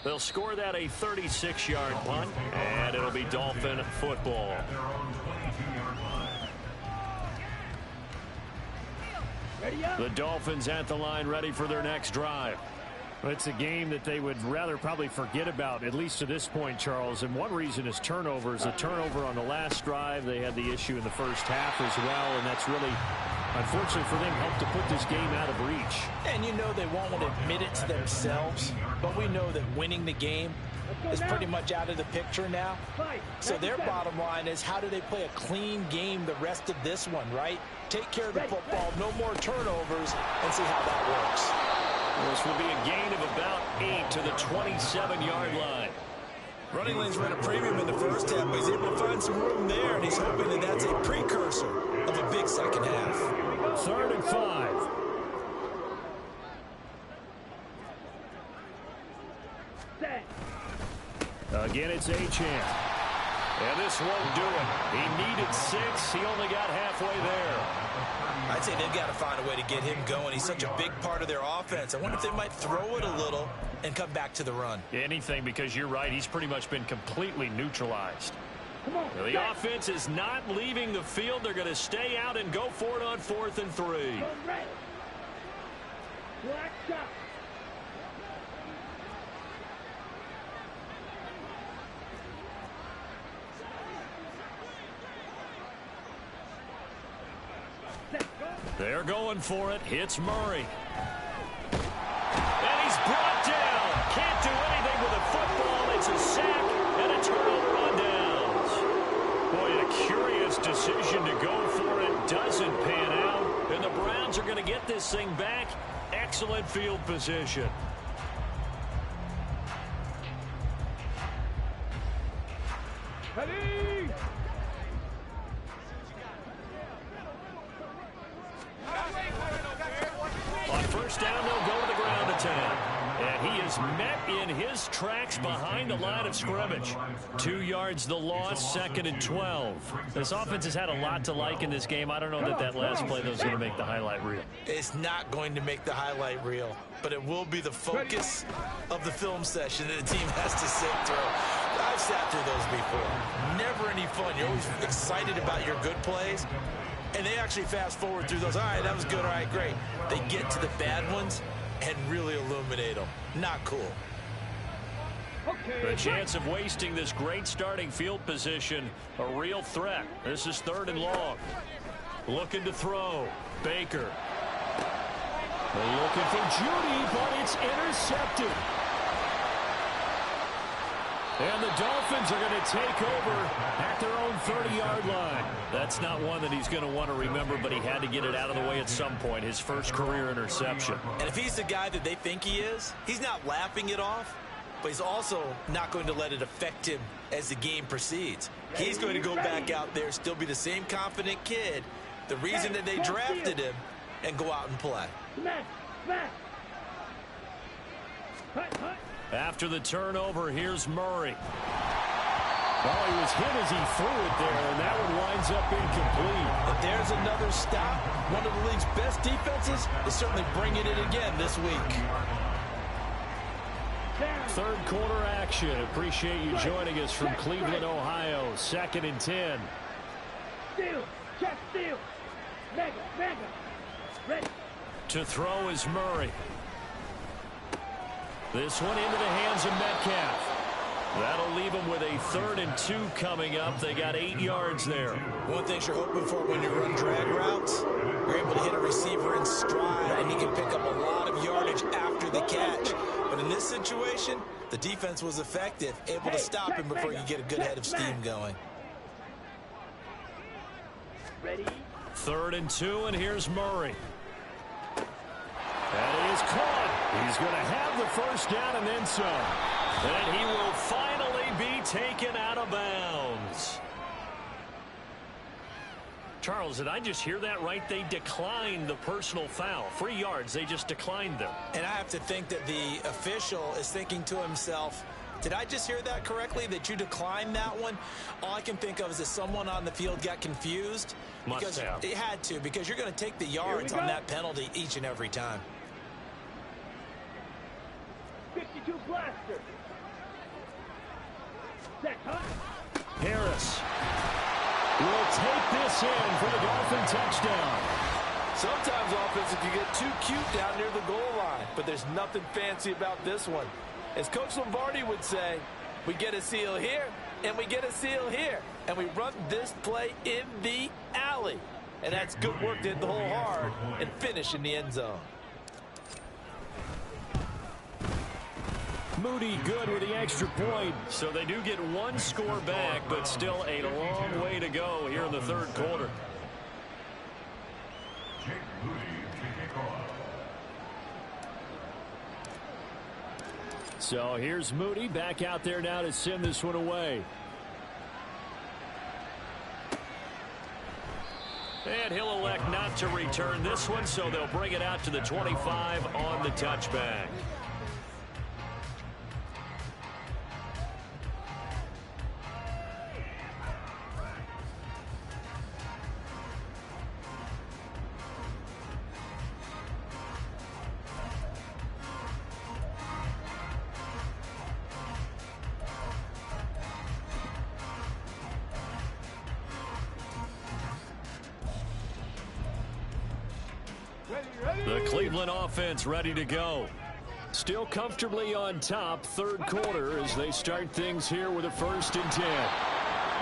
S2: They'll score that a 36-yard punt, and it'll be Dolphin football. The Dolphins at the line ready for their next drive.
S5: It's a game that they would rather probably forget about, at least to this point, Charles. And one reason is turnovers. A turnover on the last drive. They had the issue in the first half as well, and that's really, unfortunately for them, helped to put this game out of reach.
S3: And you know they won't want to admit it to themselves, but we know that winning the game is pretty much out of the picture now. So their bottom line is, how do they play a clean game the rest of this one, right? Take care of the football, no more turnovers, and see how that works.
S2: This will be a gain of about 8 to the 27-yard line.
S3: Running lanes were at a premium in the first half, but he's able to find some room there, and he's hoping that that's a precursor of a big second half.
S2: 3rd and 5. Again, it's Achane. And this won't do it. He needed 6. He only got halfway there.
S3: I'd say they've got to find a way to get him going. He's such a big part of their offense. I wonder if they might throw it a little and come back to the run.
S5: Anything, because you're right. He's pretty much been completely neutralized. The offense is not leaving the field. They're going to stay out and go for it on 4th and 3. They're going for it. Hits Murray. And he's brought down. Can't do anything with a football. It's a sack and a turnover on downs. Boy, a curious decision to go for it. Doesn't pan out. And the Browns are going to get this thing back. Excellent field position.
S6: Ready?
S5: On 1st down, they'll go to the ground attack. And he is met in his tracks behind the line of scrimmage. 2 yards the loss, 2nd and 12. This offense has had a lot to like in this game. I don't know that last play, though, is going to make the highlight reel.
S3: It's not going to make the highlight reel, but it will be the focus of the film session that the team has to sit through. I've sat through those before. Never any fun. You're always excited about your good plays. And they actually fast forward through those. All right, that was good. All right, great. They get to the bad ones and really illuminate them. Not cool.
S5: The chance of wasting this great starting field position, a real threat. This is 3rd and long. Looking to throw. Baker. Looking for Judy, but it's intercepted. And the Dolphins are going to take over at their own 30-yard line. That's not one that he's going to want to remember, but he had to get it out of the way at some point. His first career interception.
S3: And if he's the guy that they think he is, he's not laughing it off, but he's also not going to let it affect him as the game proceeds. He's going to go back out there, still be the same confident kid, the reason that they drafted him, and go out and play.
S5: After the turnover, here's Murray. Well, he was hit as he threw it there, and that one winds up incomplete.
S3: But there's another stop. One of the league's best defenses is certainly bringing it again this week.
S5: 3rd quarter action. Appreciate you joining us from Cleveland, Ohio. 2nd and 10.
S6: Steal, check, steal. Mega, ready.
S5: To throw is Murray. This one into the hands of Metcalf. That'll leave them with a 3rd and 2 coming up. They got 8 yards there.
S3: One thing you're hoping for when you run drag routes, you're able to hit a receiver in stride, and he can pick up a lot of yardage after the catch. But in this situation, the defense was effective, able to stop him before you get a good head of steam going.
S6: Ready?
S5: 3rd and 2, and here's Murray. That is caught. He's going to have the 1st down and then some. And he will finally be taken out of bounds. Charles, did I just hear that right? They declined the personal foul. 3 yards, they just declined them.
S3: And I have to think that the official is thinking to himself, did I just hear that correctly, that you declined that one? All I can think of is that someone on the field got confused.
S5: Must have.
S3: It had to, because you're going to take the yards on that penalty each and every time.
S6: 52 blaster. Set,
S5: Harris will take this in for the Dolphin touchdown.
S3: Sometimes offenses can get too cute down near the goal line, but there's nothing fancy about this one. As Coach Lombardi would say, we get a seal here, and we get a seal here, and we run this play in the alley. And that's good work to hit the hole hard and finish in the end zone.
S5: Moody good with the extra point. So they do get one score back, but still a long way to go here in the 3rd quarter.
S4: Jake Moody to kick off.
S2: So here's Moody back out there now to send this one away.
S5: And he'll elect not to return this one, so they'll bring it out to the 25 on the touchback. The Cleveland offense ready to go. Still comfortably on top, third quarter as they start things here with a 1st and 10.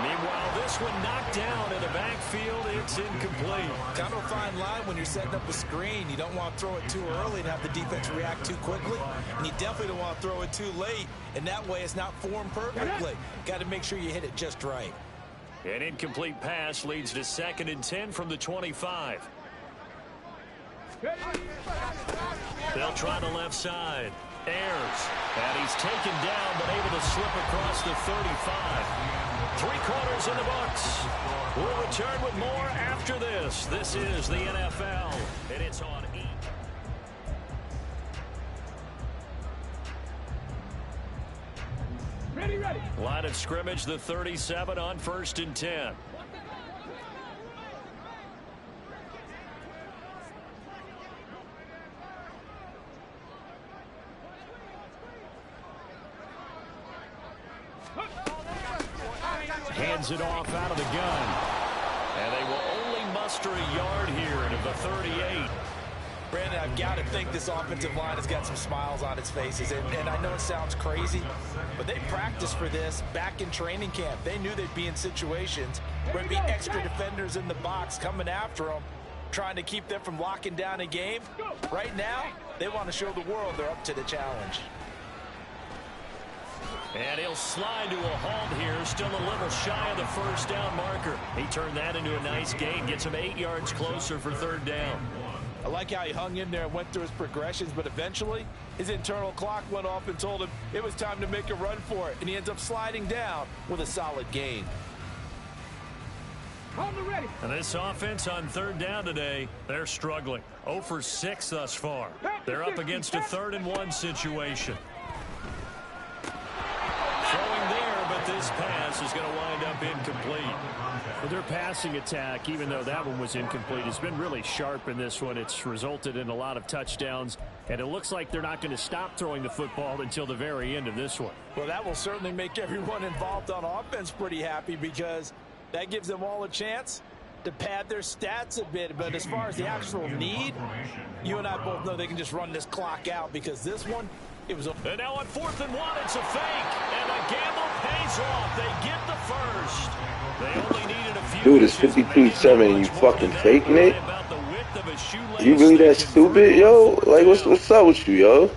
S5: Meanwhile, this one knocked down in the backfield. It's incomplete.
S3: Kind of a fine line when you're setting up a screen. You don't want to throw it too early and have the defense react too quickly. And you definitely don't want to throw it too late. And that way it's not formed perfectly. Got to make sure you hit it just right.
S5: An incomplete pass leads to 2nd and 10 from the 25. They'll try the left side. Ayers. And he's taken down, but able to slip across the 35. 3 quarters in the books. We'll return with more after this. This is the NFL, and it's on E!
S6: Ready, ready.
S5: Line of scrimmage, the 37 on 1st and 10. Hands it off out of the gun. And they will only muster a yard here into the 38.
S3: Brandon, I've got to think this offensive line has got some smiles on its faces. And I know it sounds crazy, but they practiced for this back in training camp. They knew they'd be in situations where there'd be extra defenders in the box coming after them, trying to keep them from locking down a game. Right now, they want to show the world they're up to the challenge.
S5: And he'll slide to a halt here, still a little shy of the 1st down marker. He turned that into a nice gain, gets him 8 yards closer for 3rd down.
S3: I like how he hung in there and went through his progressions, but eventually his internal clock went off and told him it was time to make a run for it, and he ends up sliding down with a solid gain.
S6: Hold the ready.
S5: And this offense on 3rd down today, they're struggling. 0 for 6 thus far. They're up against a 3rd and 1 situation. Throwing there, but this pass is going to wind up incomplete.
S2: Well, their passing attack, even though that one was incomplete, has been really sharp in this one. It's resulted in a lot of touchdowns, and it looks like they're not going to stop throwing the football until the very end of this one.
S3: Well, that will certainly make everyone involved on offense pretty happy, because that gives them all a chance to pad their stats a bit. But as far as the actual need, you and I both know they can just run this clock out, because this one, it was a...
S5: And now on 4th and 1, it's a fake. And the gamble pays off. They get the first. They only needed a few.
S7: Dude, it's 52-7 and you fucking faking it? You really that stupid, yo? Like, what's up with you, yo?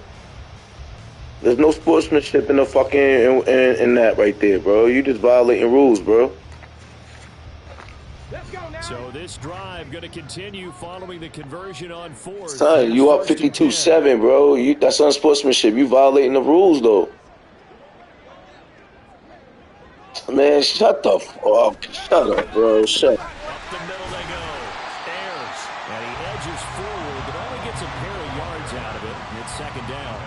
S7: There's no sportsmanship in the fucking in that right there, bro. You just violating rules, bro.
S6: Let's go now.
S2: So this drive going to continue following the conversion on 4th.
S7: Son, you up 52-7, bro. That's unsportsmanship. You violating the rules, though. Man, shut the fuck. Shut up, bro. Shut up.
S5: Up the middle they go. Ayers.
S2: And he edges forward, but only gets a pair of yards out of it. It's 2nd down.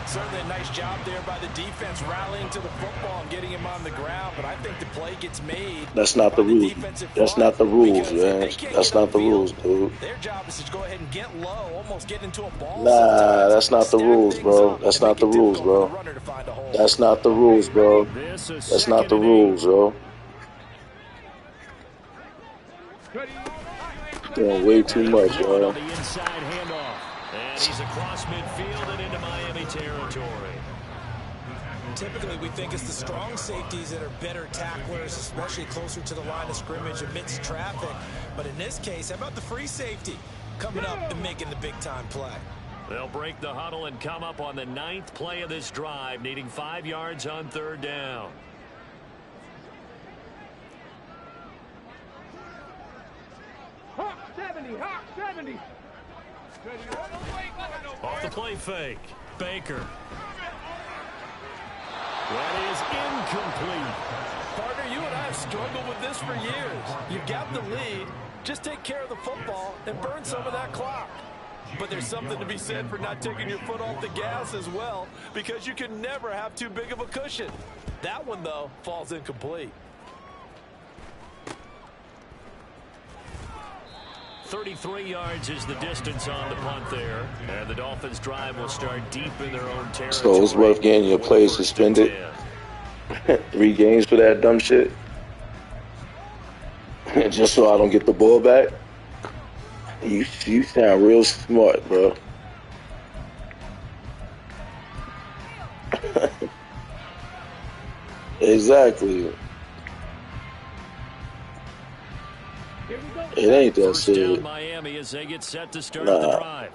S3: Certainly a nice job there by the defense, rallying to the football and getting him on the ground. But I think the play gets made.
S7: That's not the rules. That's not the rules, man. That's not the rules, dude.
S3: Their job is to go ahead and get low, almost get into a ball.
S7: Nah, that's not the rules, bro. That's not the rules, bro. That's not the rules, bro. That's not the rules, bro. Doing way too much, bro.
S5: The inside handoff. And he's across midfield and into Miami territory.
S3: Typically, we think it's the strong safeties that are better tacklers, especially closer to the line of scrimmage amidst traffic. But in this case, how about the free safety coming up and making the big-time play?
S5: They'll break the huddle and come up on the 9th play of this drive, needing 5 yards on 3rd down.
S6: Hawk 70, Hawk 70.
S5: Off the play fake. Baker. That is incomplete.
S3: Partner, you and I have struggled with this for years. You've got the lead. Just take care of the football and burn some of that clock. But there's something to be said for not taking your foot off the gas as well, because you can never have too big of a cushion. That one, though, falls incomplete.
S5: 33 yards is the distance on the punt there. And the Dolphins' drive will start deep in their own territory.
S7: So it's worth getting your players suspended. 3 games for that dumb shit. Just so I don't get the ball back. You sound real smart, bro. Exactly. It ain't that
S5: First down,
S7: serious.
S5: Miami as they get set to start the drive.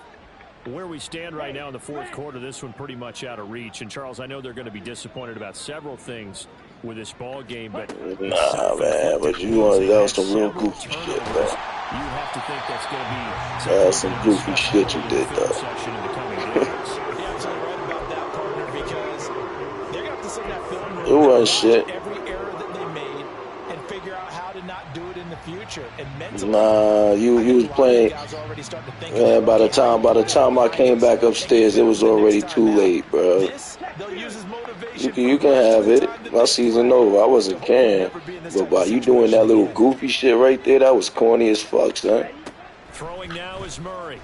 S5: Where we stand right now in the fourth quarter, this one pretty much out of reach. And, Charles, I know they're going to be disappointed about several things with this ball game, but
S7: Nah, man, but you want that was some real goofy shit, man.
S5: you have to think that's going to be
S7: That's some goofy shit you did, though.
S5: section in the coming days.
S3: You're absolutely right about that, partner, because they're going to have to sit in that film room
S7: It wasn't shit.
S3: every error that they made and figure out how to not do it in the future. And mentally,
S7: Nah, you was playing.
S3: guys already starting to think
S7: Man, by the time I came back upstairs, it was already too late, bro.
S3: this, they'll use as motivation.
S7: You can have it. My season over. I wasn't caring. But by you doing that little goofy shit right there, that was corny as fuck, son.
S5: Throwing now is Murray.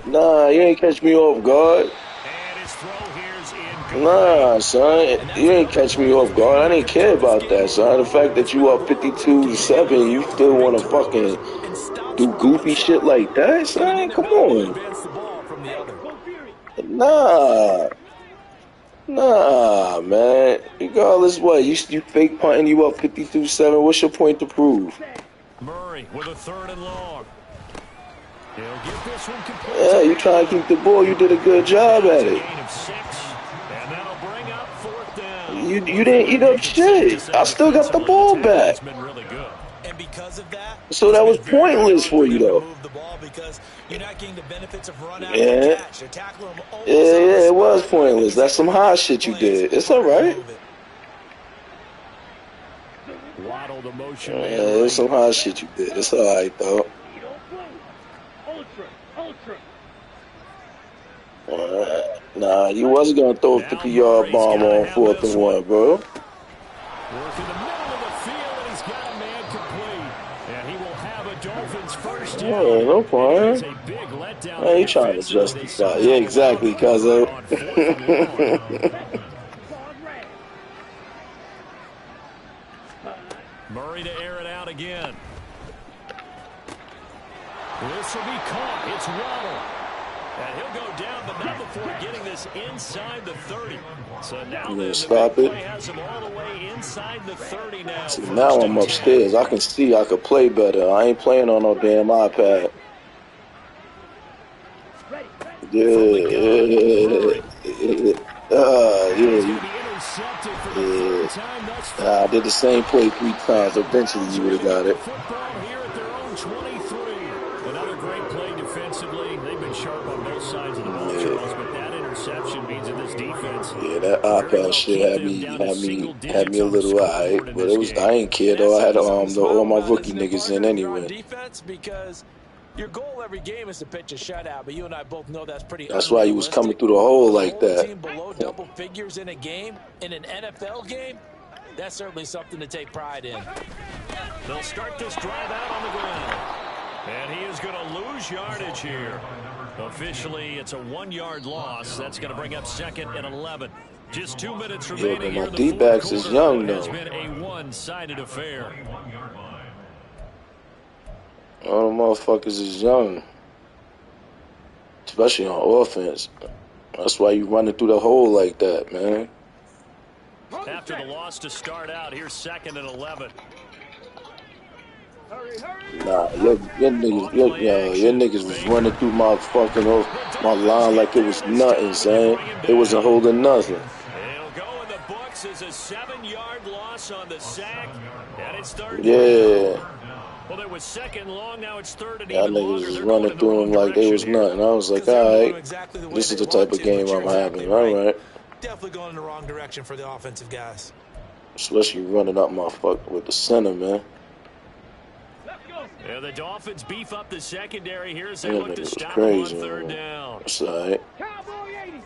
S7: Nah, you ain't catch me off guard.
S5: And his throw here is incomplete.
S7: Nah, son, you ain't catch me off guard. I didn't care about that, son. The fact that you up 52-7, you still want to fucking do goofy shit like that, son? Come on.
S3: Advance the ball from the other.
S7: Nah, man. Regardless what, you fake punting, you up 52-7. What's your point to prove?
S5: Murray with a 3rd and long. He'll get this one complete.
S7: Yeah, you trying to keep the ball. You did a good job at it.
S5: Gain of 6, and that'll bring up 4th down.
S7: You didn't eat up shit. I still got the ball back.
S5: It's been really good.
S3: And because of that,
S7: So that was pointless for you, though.
S3: move the ball because you're not getting the benefits of run out
S7: Yeah.
S3: and catch. You're tackling them almost
S7: Yeah, it was pointless. That's some high shit you did. It's all right.
S5: Waddle the motion.
S7: Yeah, it's some high shit you did. It's all right, though. Nah, you wasn't going to throw a 50-yard bomb on 4th and 1, bro.
S5: Work in the middle of the field, and he's got a man complete. And he will have a Dolphins first down.
S7: Yeah, no problem.
S5: It's a big letdown.
S7: Man, you trying to justify. Yeah, exactly, cuzzo.
S5: Murray to air it out again. This will be caught. It's Waddle. And he'll go down, but not before getting this inside the 30. So now the
S7: stop
S5: big
S7: it?
S5: play has him all the way inside the 30 now.
S7: See, now I'm upstairs. I can see I could play better. I ain't playing on no damn iPad. Yeah. I did the same play 3 times. Eventually, you would have got it.
S5: Football here at their own 23. Another great play defensively. They've been sharp on both sides of the ball, Charles, but that interception means that this defense.
S7: Yeah, that iPad shit had me a little alright, but it was I ain't care though. I had all my rookie niggas in anyway.
S3: Defense, because your goal every game is to pitch a shutout, but you and I both know that's pretty.
S7: That's why you was coming through the hole like that.
S3: Team below double figures in a game, in an NFL game, that's certainly something to take pride in.
S5: They'll start this drive out on the ground. And he is going to lose yardage here. Officially, it's a 1-yard loss. That's going to bring up 2nd and 11. Just 2 minutes remaining
S7: but
S5: here
S7: my
S5: in the
S7: D-backs
S5: fourth
S7: is
S5: quarter.
S7: young,
S5: It has
S7: though.
S5: been a one-sided affair.
S7: All the motherfuckers is young, especially on offense. That's why you running through the hole like that, man.
S5: After the loss to start out, here's 2nd and 11.
S7: Nah, your niggas was running through my fucking my line like it was nothing, son. It wasn't holding nothing.
S5: It'll go in the books as a 7-yard loss on the sack, and it's 3rd.
S7: Yeah,
S5: Well, it was 2nd long, now it's 3rd and
S7: y'all
S5: even
S7: niggas
S5: longer.
S7: was
S5: They're
S7: running
S5: going in the
S7: through
S5: wrong
S7: them like they was
S5: direction here.
S7: nothing. I was like, all right, this is the type of game I'm having. All right.
S3: definitely going in the wrong direction for the offensive guys.
S7: Especially running up my fuck with the center, man.
S5: Yeah, the Dolphins beef up the secondary here as they
S7: Yeah,
S5: look to
S7: it's
S5: stop
S7: crazy,
S5: them on 3rd
S7: man.
S5: down.
S7: That's all right.
S6: Cowboy 80.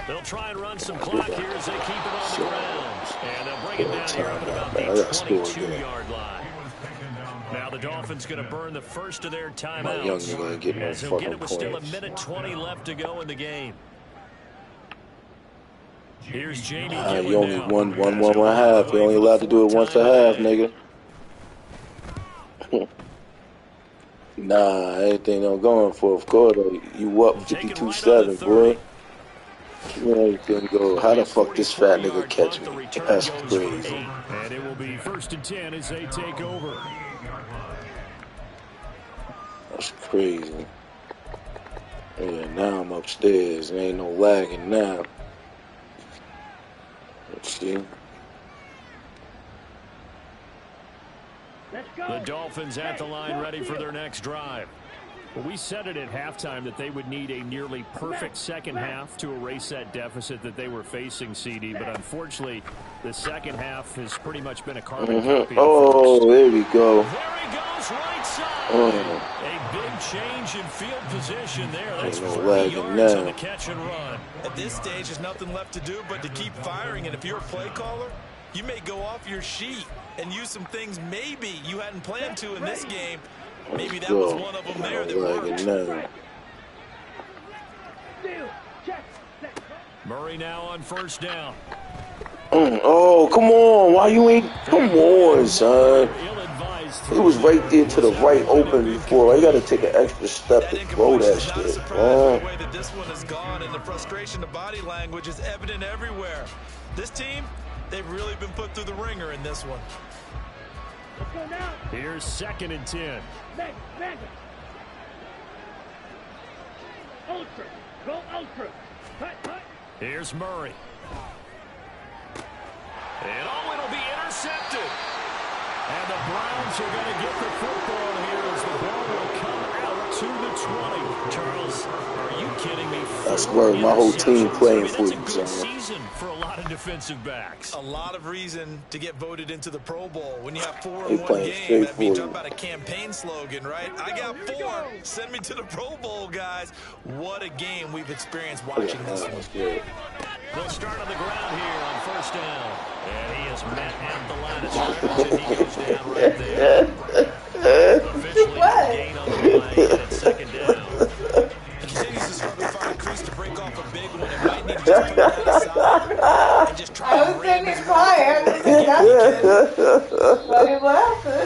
S5: They'll try and run some clock here as they keep it on the ground. And they'll bring it down here up at about
S7: I
S5: the
S7: got scored
S5: 22-yard line. Now the Dolphins going to burn the first of their
S7: My young
S5: timeouts.
S7: nigga ain't getting no
S5: As they'll get
S7: fucking
S5: it with still
S7: points.
S5: 1:20 left to go in the game. Here's Jamie
S7: You
S5: Gillen
S7: only
S5: now.
S7: one
S5: As
S7: and a half.
S5: away
S7: You only
S5: for the
S7: allowed to do it
S5: fourth
S7: once a
S5: time
S7: half,
S5: today.
S7: nigga. Nah, everything I'm going fourth quarter. You up
S5: Take it right on
S7: 52-7,
S5: the
S7: boy.
S5: 30.
S7: You everything go. How the fuck this fat nigga catch
S5: The
S7: me?
S5: return
S7: That's
S5: goes for
S7: crazy.
S5: 8. And it will be 1st and 10 as they take over.
S7: That's crazy. Yeah, now I'm upstairs. There ain't no lagging now. Let's see.
S6: Let's go.
S5: The Dolphins at the line ready for their next drive. Well, we said it at halftime that they would need a nearly perfect second half to erase that deficit that they were facing, CD. But unfortunately, the second half has pretty much been a carbon copy of the
S7: Oh,
S5: first.
S7: there we go.
S5: There he goes, right side.
S7: Oh.
S5: A big change in field position there. That's
S7: Ain't no
S5: 40
S7: lagging
S5: yards
S7: now.
S5: on the catch and run.
S3: At this stage, there's nothing left to do but to keep firing. And if you're a play caller, you may go off your sheet and use some things maybe you hadn't planned to in this game. Maybe that was one of them there that worked.
S7: Now.
S6: Steal. Check. Set.
S5: Murray now on 1st down.
S7: Oh, come on. Why you ain't? Come on, son.
S5: Ill-advised.
S7: He was right there to the right open before. I got to take an extra step to throw that
S3: Incompletion is not a
S7: shit.
S3: surprise. The way that this one has gone and the frustration of body language is evident everywhere. This team, they've really been put through the ringer in this one.
S6: Let's go now.
S5: Here's 2nd and 10.
S6: Mega. Ultra. Go ultra. Cut.
S5: Here's Murray. And it'll be intercepted. And the Browns are going to get the football here as the ball will come out to the 20. Charles, are you kidding me?
S7: That's where my whole team playing
S5: That's
S7: for
S5: a
S7: you,
S5: good
S7: son.
S5: season for a lot of defensive backs.
S3: A lot of reason to get voted into the Pro Bowl. When you have 4
S7: They
S3: in one
S7: playing
S3: game,
S7: straight
S3: that means
S7: for
S3: talk
S7: you.
S3: about a campaign slogan, right? I got 4. Send me to the Pro Bowl, guys. What a game we've experienced watching this one.
S7: Yeah.
S5: They'll start on the ground here on 1st down. And he is met at the line of scrimmage, and he goes down right there. Officially a gain on the play, and it's 2nd down.
S3: He continues to struggle to find a crease to break off a big one. It might need to just put that aside and just try
S8: I
S3: to
S8: was
S3: ram
S8: sitting
S3: his
S8: quiet. Why are you laughing?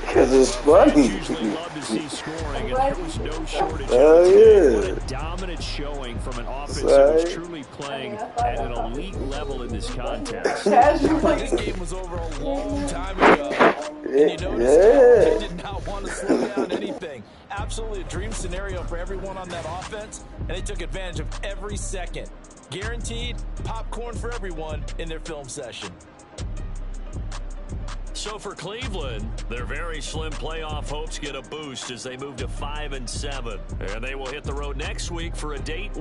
S7: Because it's funny.
S5: Usually love to see scoring, and there was no shortage of
S7: Oh,
S5: it today.
S7: yeah.
S5: What a dominant showing from an offense that was
S7: Right.
S5: truly playing at an elite level in this contest.
S3: This game was over a long time ago. And you notice they did not want to slow down anything. Absolutely a dream scenario for everyone on that offense, and they took advantage of every second. Guaranteed popcorn for everyone in their film session.
S5: So for Cleveland, their very slim playoff hopes get a boost as they move to 5-7. And they will hit the road next week for a date